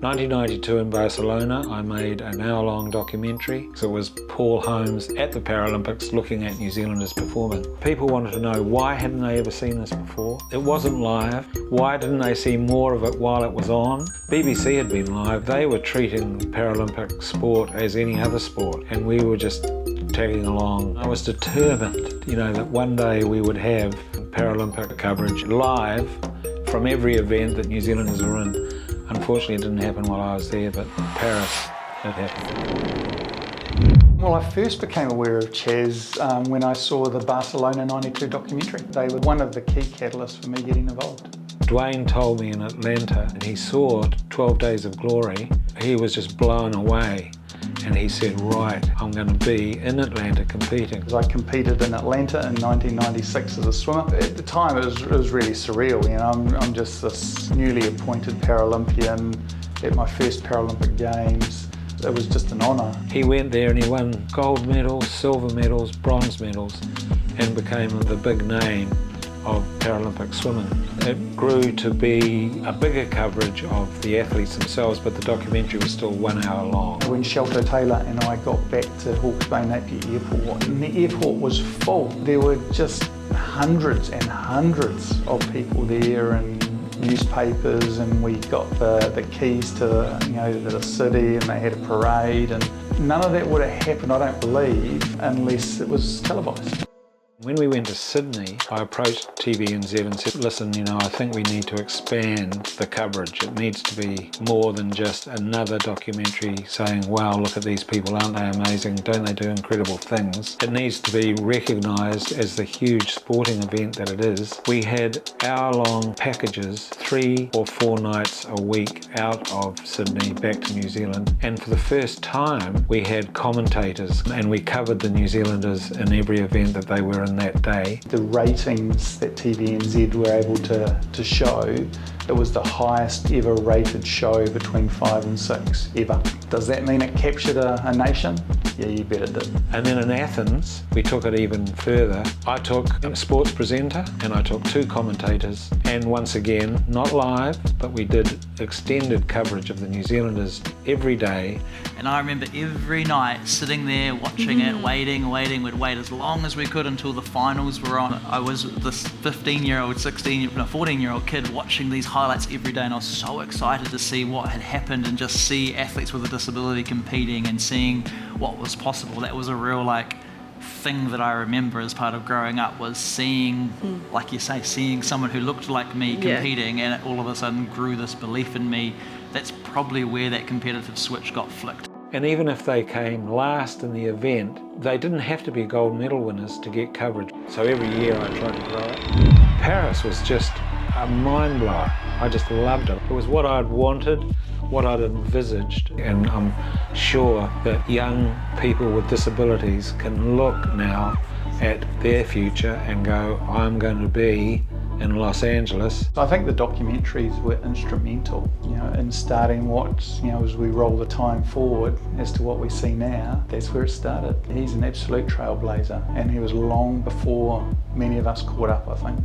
1992 in Barcelona, I made an hour-long documentary. So it was Paul Holmes at the Paralympics looking at New Zealanders performing. People wanted to know, why hadn't they ever seen this before? It wasn't live. Why didn't they see more of it while it was on? BBC had been live. They were treating Paralympic sport as any other sport, and we were just tagging along. I was determined, that one day we would have Paralympic coverage live from every event that New Zealanders were in. Unfortunately, it didn't happen while I was there, but Paris, it happened. Well, I first became aware of Chaz when I saw the Barcelona '92 documentary. They were one of the key catalysts for me getting involved. Dwayne told me in Atlanta, and he saw 12 Days of Glory. He was just blown away. And he said, right, I'm going to be in Atlanta competing. I competed in Atlanta in 1996 as a swimmer. At the time, it was really surreal. I'm just this newly appointed Paralympian at my first Paralympic Games. It was just an honour. He went there and he won gold medals, silver medals, bronze medals, and became the big name of Paralympic swimming. It grew to be a bigger coverage of the athletes themselves, but the documentary was still 1 hour long. When Shelto Taylor and I got back to Hawke's Bay Napier Airport, and the airport was full. There were just hundreds and hundreds of people there, and newspapers, and we got the keys to the city, and they had a parade, and none of that would have happened, I don't believe, unless it was televised. When we went to Sydney, I approached TVNZ and said, listen, I think we need to expand the coverage. It needs to be more than just another documentary saying, wow, look at these people, aren't they amazing? Don't they do incredible things? It needs to be recognised as the huge sporting event that it is. We had hour-long packages, 3 or 4 nights a week out of Sydney back to New Zealand. And for the first time, we had commentators, and we covered the New Zealanders in every event that they were in that day. The ratings that TVNZ were able to show, it was the highest ever rated show between 5 and 6 ever. Does that mean it captured a nation? Yeah, you bet it did. And then in Athens, we took it even further. I took a sports presenter and I took 2 commentators, and once again, not live, but we did extended coverage of the New Zealanders every day. And I remember every night sitting there watching it, waiting. We'd wait as long as we could until the finals were on. I was this 15-year-old, 14-year-old kid watching these highlights every day, and I was so excited to see what had happened and just see athletes with a disability competing and seeing what was possible. That was a real thing that I remember as part of growing up, was seeing, like you say, seeing someone who looked like me competing, and it all of a sudden grew this belief in me. That's probably where that competitive switch got flicked. And even if they came last in the event, they didn't have to be gold medal winners to get coverage. So every year I tried to grow it. Paris was just a mind blower. I just loved it. It was what I'd wanted, what I'd envisaged, and I'm sure that young people with disabilities can look now at their future and go, I'm going to be in Los Angeles. I think the documentaries were instrumental, in starting what, as we roll the time forward as to what we see now, that's where it started. He's an absolute trailblazer, and he was long before many of us caught up, I think.